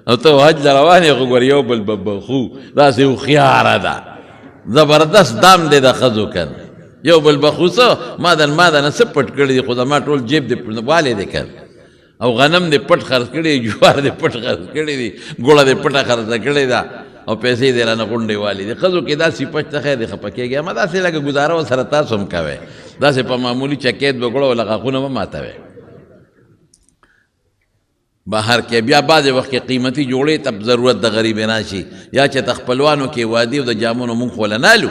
او ته حج له روان یې خو ګوره یو بل به بخو داسې هوښیاره ده زبردست دام دی د ښځو که نه یو بل بخو څه ما د نه څه پټ کړي دي خو زما ټول جیب دې والی دی که او غنم دې پټ خرڅ کړي جوار دې پټ خرڅ کړي دي ګوړه دې پټه خرڅه کړې ده او پیسې دې رانه غونډې والي دي. ښځو کې دا صفت ته خیر دې خفه کېږي اما داسې لکه ګزاره ورسره تاسو هم کوئ داسې په معمولي چکیت به ګوړه وله غاښونه مه ماتوئ. بهر کې بیا بعضې وخت کې قیمتي جوړې ته ضرورت د غریبې راشي یا چې ته خپلوانو کې وادي او د جامونو مونږ خو له نالو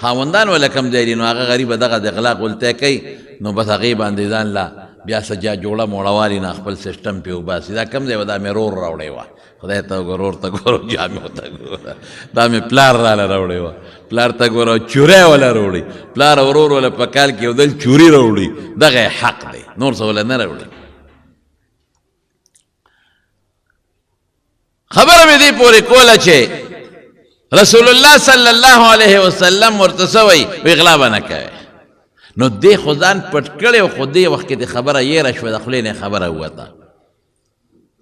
خاوندان وله کم ځای دي نو هغه غریبه دغه د غلا غلطی کوي نو بس هغې باندې ځان لا بیا سجا جوړه موړه والي نه خپل سیسټم پې وباسي دا کم ځای وه دا مې رور راوړی وه خدای ته وګوره ورته ګوره جامې ته ګوره دا مې پلار راله راوړی وه پلار ته ګوره چوری وله راوړي پلار او ورور وله په کال کې یو دل چوري راوړي دغه حق دی نور څه وله نه راوړي. خبره مې دې پورې کوله چې رسول الله صلی الله علیه وسلم ورته څه وایي وی غلا به نه کوي. نو دې خو ځان پټ کړی او خو دې وخت کې د خبره یېره شوه د خولې نه خبره ووته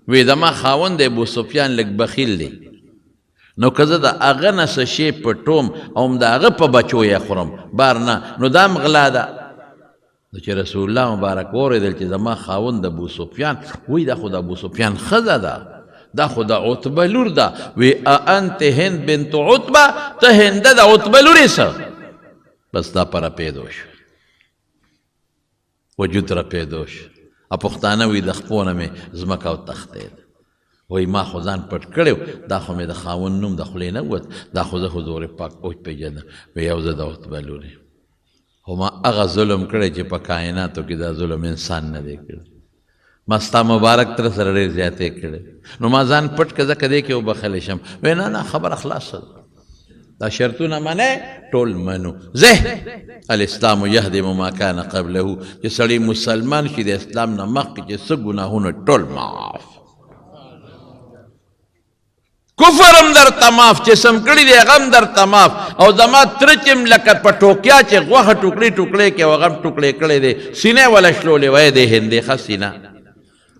وی زما خاوند د ابوسفیان لږ بخیل دی نو که زه د هغه نه څه شی پټوم او هم د هغه په بچو یې خورم بار نه نو دا هم غلا ده. نو چې رسول الله مبارک واورېدل چې زما خاوند د ابوسفیان وی دا خو د ابوسفیان ښځه ده دا خو د عتبه لور ده وی انت هند بنت عتبه ته هنده د عتبه لورې څه بس دا پره پیدا شو وجود را پیدا شو پښتانه وی د خپو نه مې ځمکه وتښتېد وی ما خو ځان پټ کړی دا خو مې د خاوند نوم د خولې نه ووت دا خو زه حضور پاک اوج پېژنم وی یو زه د عتبه لورې خو ما هغه ظلم کړی چې په کائناتو کې دا ظلم انسان نه دی کړی ما ستا مبارک تر سره ډېر زیاتې کړی نو ما ځان پټ که ځکه دې کې وبخلی شم وی نه نه خبره خلاصه ده دا شرطونه منې ټول منو زه الاسلام یهدم ما کان قبله چې سړی مسلمان شي د اسلام نه مخکې چې څه ګناهونه ټول معاف کفر هم در تماف چې سم کړي دی هغه هم در تماف او زما تره چې م لکه په ټوکیا چې غوښه ټوکړې ټوکړې کې هغه هم ټوکړې کړی دی سینې وله شلولې وی دی هندې ښه سینه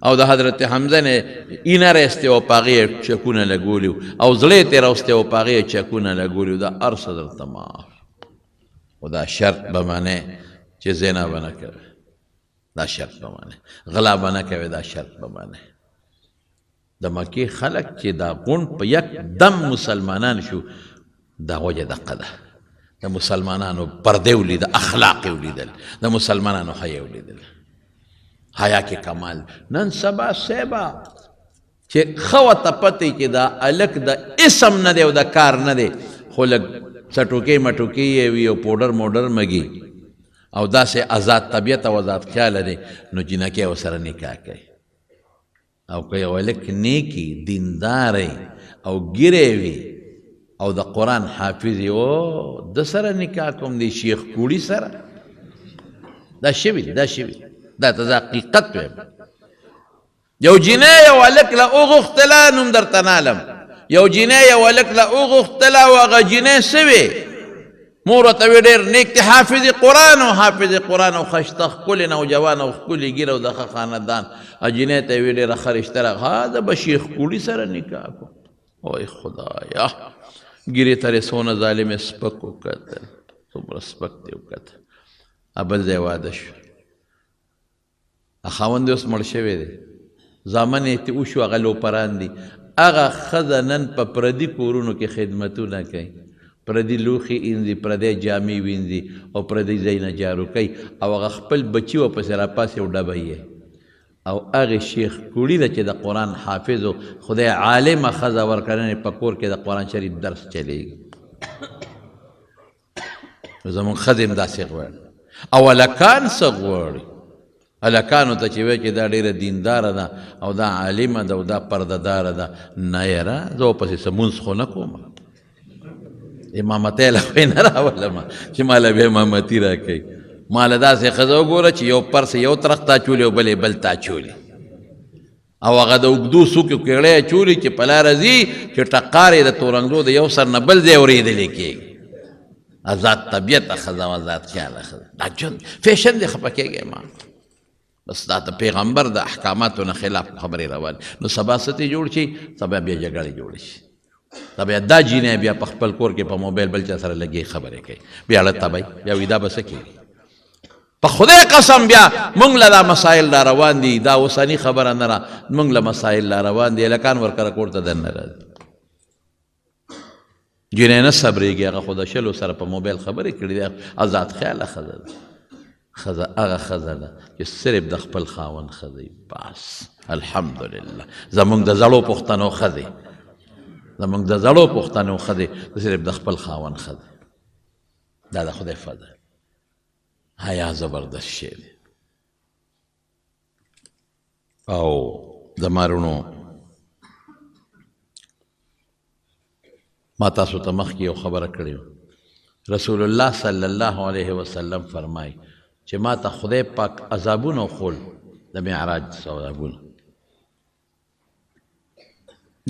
او د حضرت حمزه نه اینه رایستې و په هغې یې چکونه لګولي او زړه یې ترې راوستې و په هغې یې چکونه لګولي دا هر څه در تماف و دا شرط به منې چې زنا به نه کوې دا شرط به منې غلا به نه کوې دا شرط به منې د مکې خلک چې دا غونډ په یک دم مسلمانان شو دا وجه دقه ده د مسلمانانو پردې ولیده اخلاق یې ولیدل د مسلمانانو حیا ولیدل حیا کې کمال نن سبا سیبا چې ښه ورته پته چې دا الک د اسم نه دی او د کار نه دی خو لږ څټوکې مټوکې یې وي او پوډر موډر مږي او داسې آزاد طبیعت او آزاد خیاله دی نو جنکۍ ورسره نکاح کوي او که یو هلک نیکي دینداری او ګیرې وي او د قرآن حافظ او د سره نکاح کوم دی شیخ کوړي سره دا شوي دا شوي دا ته زه حقیقت ویم یو جینۍ یو هلک له وغوښتله نوم درته نالم یو جینۍ یو هلک له وغوښتله او هغه جینۍ څه وې مور ورته وی ډېر نیک دی حافظ قرآن او حافظ قرآن او ښایسته ښکلې نوجوان او ښکلې ګیره او د ښه خاندان جینۍ ته یې وی ډېره ښه رشته راغله زه به شیخ کوړي سره نکاح کوم وای خدایا ګیرې ته یې څونه ظالم سپک وکتل څومره سپک دی وکتل بل ځای واده شو خاوند یې اوس مړ شوی دی زامن یې ته وشو هغه لوپران دي هغه ښځه نن په پردي کورونو کې خدمتونه کوي پردي لوښي اینځي پردی جامې وینځي او پردي ځایونه جارو کوي او هغه خپل بچي ورپسې راپاسې او ډبی یې او هغې شیخ کوړي ده چې د قرآن حافظ و خدای عالمه ښځه ورکړنې په کور کې د قرآن شریف درس چلیږي زمونږ ښځې هم داسې غواړي او هلکان څه غواړي هلکانو ته چې وایي چې دا ډېره دینداره ده او دا عالمه ده او دا پردهداره ده نه یاره زه ورپسې څه مونځ خو نه کوم امامتی له خو یې نه راولم چې ما له بیا امامتي راکوي ما له داسې ښځه وګوره چې یو پرس یو طرف ته اچولي او بل یې بل ته اچولي او هغه د اوږدو څوکو کیړی اچولي چې په لاره ځي چې ټقار یې د تورنګزو د یو سر نه بل ځای اورېدلی کېږي آزاد طبیعته ښځه او آزاد خیاله ښځه دا ژوند فیشن دی خفه کېږی ما بس دا د پیغمبر د احکاماتو نه خلاف خبرې روان نو سبا ستې جوړ شي سبا بیا جګړې جوړې شي دا بیا دا جینۍ بیا په خپل کور کې په موبایل بل چا سره لګې خبرې کوي بیا اړه تبی بیا وي دا به څه کېږي په خدای قسم بیا موږ له دا مسایل را روان دي دا اوسني خبره نه را موږ له مسایل را روان دي هلکان ورکره کور ته دننه راځي جینۍ نه صبرېږي هغه خو د شلو سره په موبایل خبرې کړي دي آزاد خیاله ښځه ده ښځه هغه ښځه ده چې صرف د خپل خاوند ښځه بس الحمدلله زموږ د زړو پښتنو ښځې زموږ د زړو پښتنو ښځې صرف د خپل خاوند ښځه دا د خدای فضل حیا زبردست شی دی او زما وروڼو ما تاسو ته مخکې یو خبره کړې رسول الله صلی الله علیه وسلم فرمایي چې ما ته خدای پاک عذابونه وښول د معراج عذابونه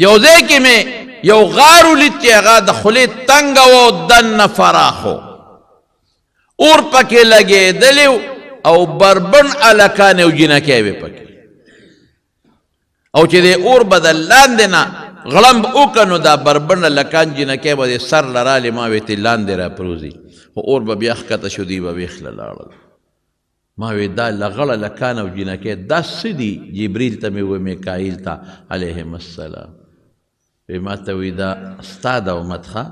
یو ځای کې مې یو غار ولید چې هغه د خولې تنګه و او دننه فراخ و اور پکې لګېدلی او بربن هلکان او جینکۍ وې پکې او چې د اور به د لاندې نه غړمب وکړه نو دا بربن هلکان جینکۍ به د سر له رالې ما وې تې لاندې را پروزي خو اور به بیا ښکته شو دوی به ویښله لاړل ما وی دا لغړه هلکان او جینکۍ دا څه دي جبریل ته مې وویل میکایل ته علیهم السلام وی ما ته وی دا ستا د امت ښه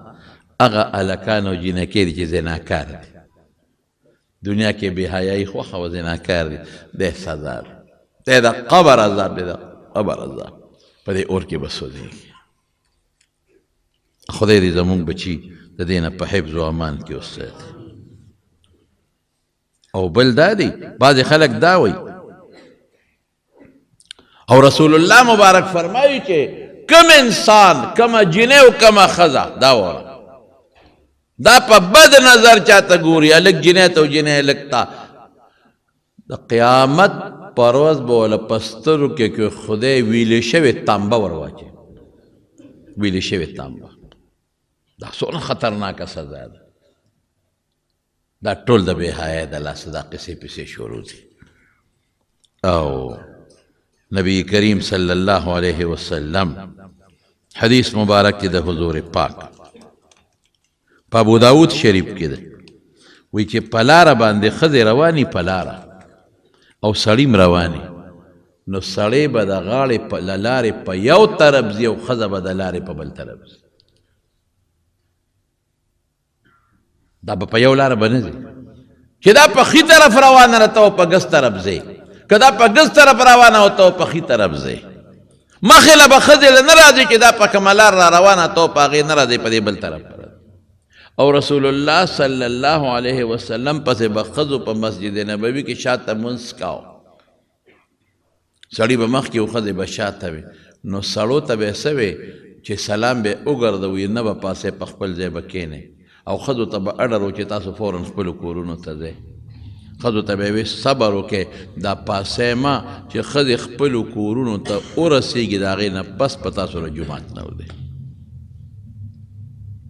هغه هلکان او جینکۍ دي چې زناکار دي دنیا کې بې حیایي خوښه او زناکار دي دی سزا دی د قبر عذاب دی د قبر عذاب په دې اور کې به سوځېږي خدای دې زمونږ بچي د دې نه په حفظ و امان کې وساتي او بل دا دی بعضې خلک دا وایي او رسول الله مبارک فرمایي چې کم انسان کمه جینۍ او کمه ښځه دا وره دا په بد نظر چاته ګوري هلک جینۍ ته او جینۍ هلک ته د قیامت په ورځ به وله په سترګو کې خدای ویلې شوې تانبه ور واچوي ویلې شوې تامبه دا څومره خطرناکه سزا ده دا ټول د بې حیا د لاسه دا قصې پسې شروع دي او نبی کریم صلی الله علیه وسلم حدیث مبارک کې د حضور پاک په ابو داود شریف کې ده وی چې په لاره باندې ښځې رواني په لاره او سړیم رواني نو سړی به د غاړې له لارې په یو طرف ځي او ښځه به د لارې په بل طرف ځي دا به په یو لاره به نه ځي چې دا په ښي طرف روانه ده ته په ګس طرف ځي که دا په ګس طرف روانه او ته په ښي طرف ځي مخې له به ښځې له نه راځي چې دا په کومه لار را روانه ته په هغې نه راځي په دې بل طرف او رسول الله صلی الله علیه وسلم پسې به ښځو په مسجد نبوي کې شاته مونځ کاو سړی به مخکې و ښځې به شاته وي نو سړو ته به یې څه وې چې سلام به یې وګرځوي نه به پاسې په خپل ځای به کښېنئ او ښځو ته به اډر و چې تاسو فوراً خپلو کورونو ته ځئ ښځو ته به یې صبر وکړئ دا پاسې ما چې ښځې خپلو کورونو ته ورسېږي د هغې نه بس په تاسو له جومات نه وځئ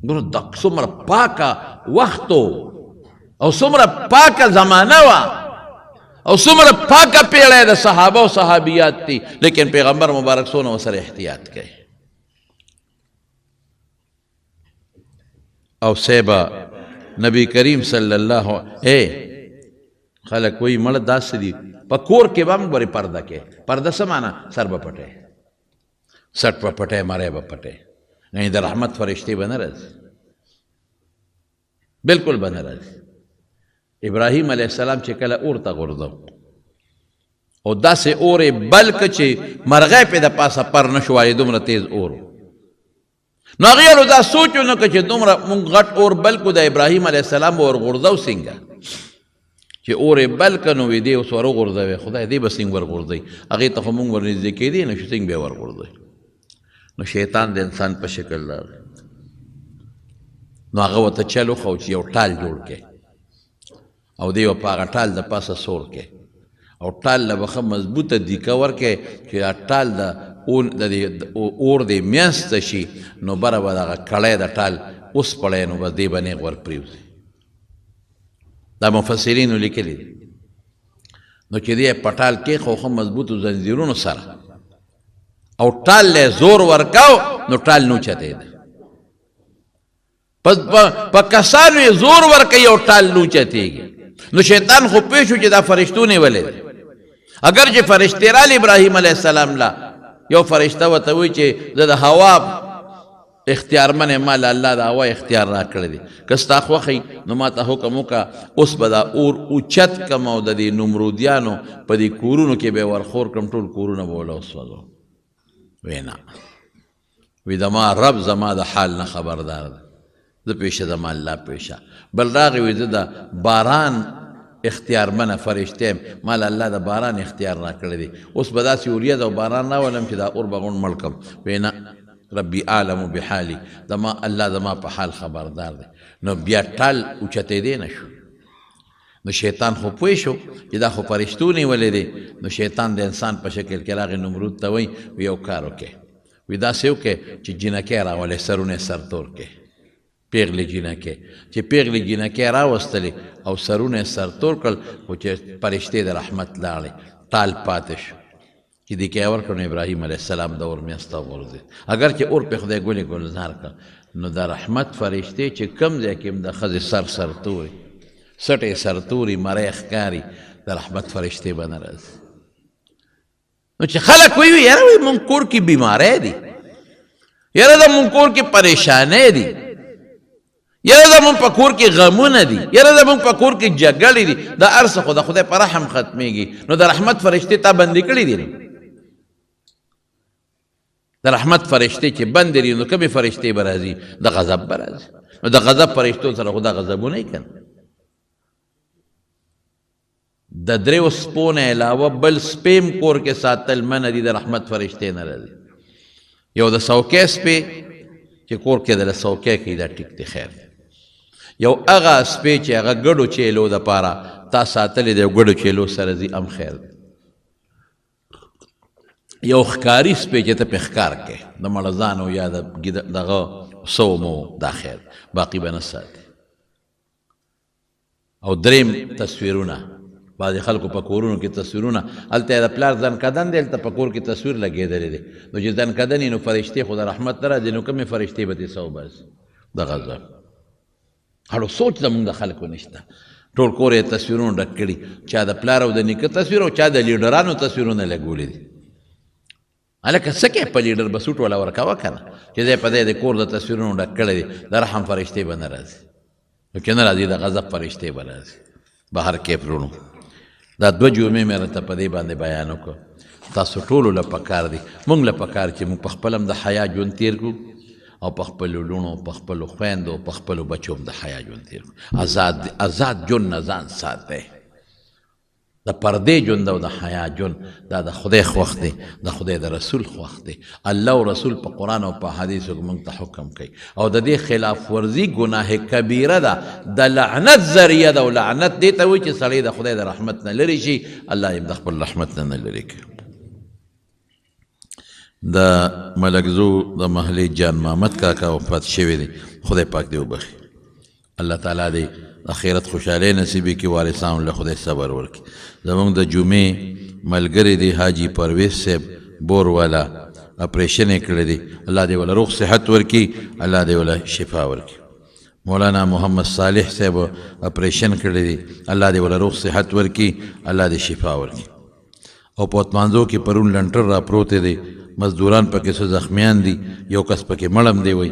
ګوره دا څومره پاکه وخت او څومره پاکه زمانه وه او څومره پاکه پیړۍ د صحابه او صحابیات دي لیکن پیغمبر مبارک څونه ورسره احتیاط کوي او سیبا نبی کریم صلی الله خلک وایي مړه داسې دي په کور کې به هم ګورې پرده کې پرده څه معنا سر به پټی سټ به پټی مری به پټی یعنی د رحمت فرشتې به نه راځي بلکل به نه راځي ابراهیم علیه السلام چې کله اور ته غورځو او داسې اور یې بل که چې مرغۍ پې د پاسه پر نه شو وایي دومره تیز اور نو هغې دا سوچ ونه که چې دومره مونږ غټ اور بل کو د ابراهیم علیه السلام به ور غورځو څنګه چې اور یې بل که نو وي دې اوس ور وغورځوي خدای دې به څنګه ور غورځوي هغې ته خو مونږ ور نږدې کېدی نه شو څنګه به یې ور غورځوي نو شیطان د انسان په شکل راغی نو هغه ورته چل وښو چې یو ټال جوړ کړي او دی په هغه ټال د پاسه سور کړي او ټال له به ښه مضبوطه دیکه ورکړي چې دا ټال د اور د میانسته شي نو بره به دغه کړی د ټال وسپړی نو به دې به نیغ ور پرېوځي دا مفسرینو لیکلي دي نو چې دی یې په ټال کېښو ښه مضبوطو زنځیرونو سره او ټال له زور ورکاو نو ټال نو چتېده په کسانو یې زور ورکوي او ټال نو چتېږي نو شیطان خو پوه شو چې دا فرشتو نیولې دی اگر چې فرشتې رالی ابراهیم علیه السلام لا یو فرشته ورته وایي چې زه د هوا اختیارمن یم ما له الله د هوا اختیار را کړی دی که ستا خوښئ نو ما ته حکم وکړه اوس به دا اور اوچت کړم او د دې نمرودیانو په دې کورونو کې به یې ورخور کړم ټول کورونه به وله وسوځو وی نه وی زما رب زما د حال نه خبردار ده زه پیشه زما الله پیشه بل راغی وی زه د باران اختیارمنه فرشته یم ما له الله د باران اختیار را کړی دی اوس به داسې وریځ او باران راولم چې دا اور به غونډ مړ کړم وی نه ربي عالم بحالي زما الله زما په حال خبردار دی نو بیا ټال اوچتېدی نه شو نو شیطان خو پوه شو چې دا خو فرشتو نیولې دی نو شیطان د انسان په شکل کې راغی نمرود ته وایي یو کار وکړې وی داسې وکړې چې جینکۍ راولې سرونه یې سرتور کړې پیغلې جینکۍ چې پیغلې جینکۍ راوستلې او سرونه یې سرتور کړل خو چې فرشتې د رحمت لاړې ټال پاتې شو چې دې کې ورکړو نو ابراهیم علیه السلام د اور میاسته وغورځېد اگر چې اور پې خدای ګلې ګلزار کړ نو د رحمت فرشتې چې کوم ځای کې هم د ښځې سرتوري سټې سرتوري مری ښکاري د رحمت فرشتې به نه راځي نو چې خلک وایي یاره وایي مونږ کور کې بیماری دي یاره زمونږ کور کې پریشانۍ دي یاره زمونږ په کور کې غمونه دي یاره زمونږ په کور کې جګړې دي دا هر څه خو د خدای په رحم ختمېږي نو د رحمت فرشتې تا بندي کړي دي د رحمت فرشتې چې بندې دي نو کومې فرشتې به راځي د غضب به راځي نو د غضب فرشتو سره خو دا غضبونه یې کنه د دریو سپو نه علاوه بل سپیم کور کې ساتل منع دي د رحمت فرشتې نه راځي یو د څوکۍ سپی چې کور کې دله څوکۍ کوي دا ټیک دی خیر یو هغه سپی چې هغه ګډو چیلو دپاره تا ساتلی دی ګډو چیلو سره ځي هم خیر دی یو ښکاري سپی چې ته پې ښکار کې د مړزانو یا دغه سومو دا خیر باقي به نه ساتي. او دریم تصویرونه، بعضې خلکو په کورونو کې تصویرونه، هلته یې د پلار ځنکدن دی، هلته په کور کې تصویر لګېدلی دی، نو چې ځنکدن یي نو فرشتې خو د رحمت نه راځي، نو کومې فرشتې به ترې څه وباسي د غضب. هړو سوچ زمونږ د خلکو نشته، ټول کور یې تصویرونه ډک کړي، چا د پلار او د نیکه تصویر او چا د لیډرانو تصویرونه لګولي دي. هلکه څه کې په لیډر به سوټ والا ورکوه که نه، چې دی په دی د کور د تصویرونو ډک کړی دی، د رحم فرشتې به نه راځي، نو که نه راځي د غضب فرشتې به راځي. بهر کې پرونو دا 2 جمعې مې راته په دې باندې بیان وکړو. تاسو ټولو له پکار دي، موږ له پکار چې موږ په خپل هم د حیا ژوند تېر کړو او په خپلو لوڼو، په خپلو خویندو، په خپلو بچو هم د حیا ژوند تېر کړو. آزاد ژوند نه ځان ساتئ. د پردې ژوند او د حیا ژوند دا د خدای خوښ دی، د خدای د رسول خوښ دی. الله او رسول په قرآن او په حدیثو کې موږ ته حکم کوي، او د دې خلاف ورزي ګناه کبیره ده، د لعنت ذریعه ده، او لعنت دې ته وایي چې سړی د خدای د رحمت نه لرې شي، الله یې د خپل رحمت نه لرې کوي. د ملکزو د محلې جان محمد کاکا وفات شوی دی، خدای پاک دې وبخي. الله تعالی دې اخرت خوشحالی نصیبی کی، وارثانو له خدای صبر ورکړي. زمونږ د جمعې ملګری دی حاجي پرویز صاحب بور والا، اپریشن یې کړی دی، الله دې وله روغ صحت ورکړي، الله دې وله شفا ورکړي. مولانا محمد صالح صاحب اپریشن کړی دی، الله دې وله روغ صحت ورکړي، الله دې شفا ورکړي. او په اتمانځو کې پرون لنټر را پروتې دی، مزدوران پکې څه زخمیان دي، یو کس پکې مړم دی وی،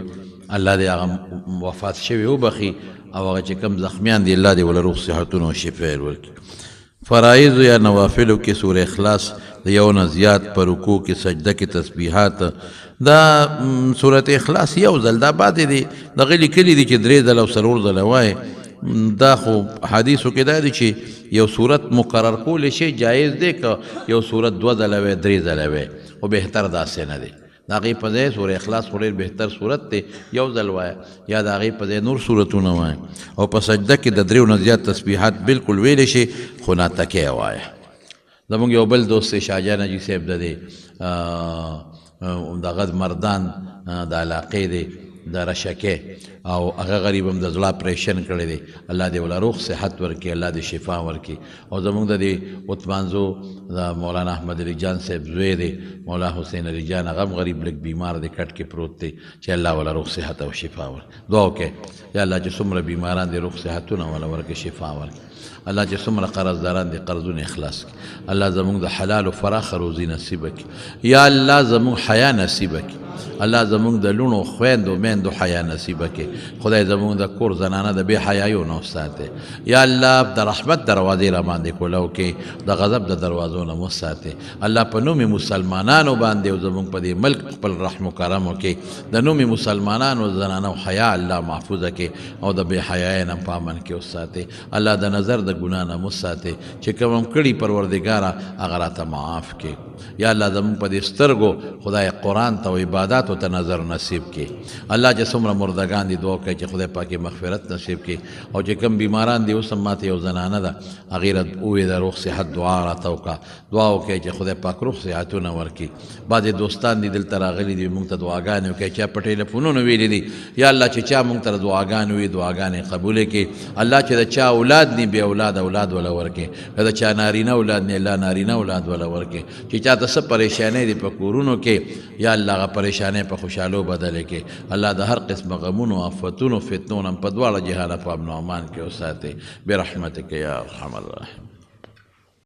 الله دې هغه وفات شوي وبخي، او هغه چې کم زخمیان دي الله دې وله روغ صحتونه او شفا ورکړي. فرایض یا نوافلو کې سوره اخلاص د یو نه زیات په رکوع کې، سجده کې تسبیحات، دا سورة اخلاص یو ځل، دا بعد دی دغه لیکلي دي چې 3 ځله او 4 ځله وایي. دا خو حدیثو کې دا دی چې یو صورت مقرر کولی شي جایز دی، که یو صورت 2 ځله وی 3 ځله وی، خو بهتر داسې نه دی. د هغې په ځای سوره اخلاص خو ډېر بهتر صورت دی، یو ځل وایه، یا د هغې په ځای نور صورتونه وایه. او په سجده کې د 3 نه زیات تسبیحات بالکل ویلی شي، خو ناتکۍ وایه. زمونږ یو بل دوست دی شاهجان حاجي صاحب د دې دغه مردان د علاقې دی د رشکې، او هغه غریب هم د زړه اپریشن کړی دی، الله دې وله روغ صحت ورکړي، الله دې شفا ورکړي. او زمونږ د دې اتمانځو د مولانا احمد علی جان صاحب زوی دی مولا حسین علی جان، هغه هم غریب لږ بیمار دی، کټ کې پروت دی، چې الله وله روغ صحت او شفا ورکړي. دعا وکړئ یا الله چې څومره بیماران دي روغ صحتونه وله ورکړي، شفا ورکړي. الله چې څومره قرضداران دي قرضونه اخلاص کړي. الله زمونږ د حلال او فراخه روزي نصیب کړي. یا الله زمونږ حیا نصیب کړي. الله زمونږ د لونو خویندو میندو حیا نصیب کړي. خدای زمونږ د کور زنانه د بې حیایو نه وساتي. یا الله د رحمت دروازې را باندې کولو کې، د غضب د دروازو نه مو ساتي. الله په نوم مسلمانانو باندې او زمونږ په دې ملک خپل رحم و کرم وکړي. د نوم مسلمانانو زنانو حیا الله محفوظه کړي، او د بې حیایۍ نه په امن کې وساتي. الله د نظر د ګناه نه مو ساتي، چې کوم هم کړي پروردګاره هغه راته معاف کړي. یا الله زمونږ په دې سترګو خدای قرآن ته او عباداتو ته نظر نصیب کړي. الله چې څومره مردگان دي دعا کوي چې خدای پاکي مغفرت نصیب کړي. او چې کوم بیماران دي اوس هم ماته یو زنانه ده، هغې وویې د روغ صحت دعا راته وکړه، دعا وکړئ چې خدای پاک روغ صحتونه ورکړي. بعضې دوستان دي دلته راغلي دي، موږ ته دعاګانې وکړئ، چا په ټیلیفونونو ویلي دي. یا الله چې چا موږ ته دعاګانې وي، دعاګانې قبولې کړي. الله چې د چا اولاد نی بې اولاد اولاد وله ورکړي، که د چا نارینه اولاد نی الله نارینه اولاد وله ورکړي. چې چاته څه پریشانۍ دي په کورونو کې، یا الله هغه پریشانۍ په خوشحالو بدلې کړي. الله د هر قسم غمونو، آفتونو، فتنو نه په دواړه جهانه په امن و امان کې وساتي برحمتک یا ارحم الراحمین.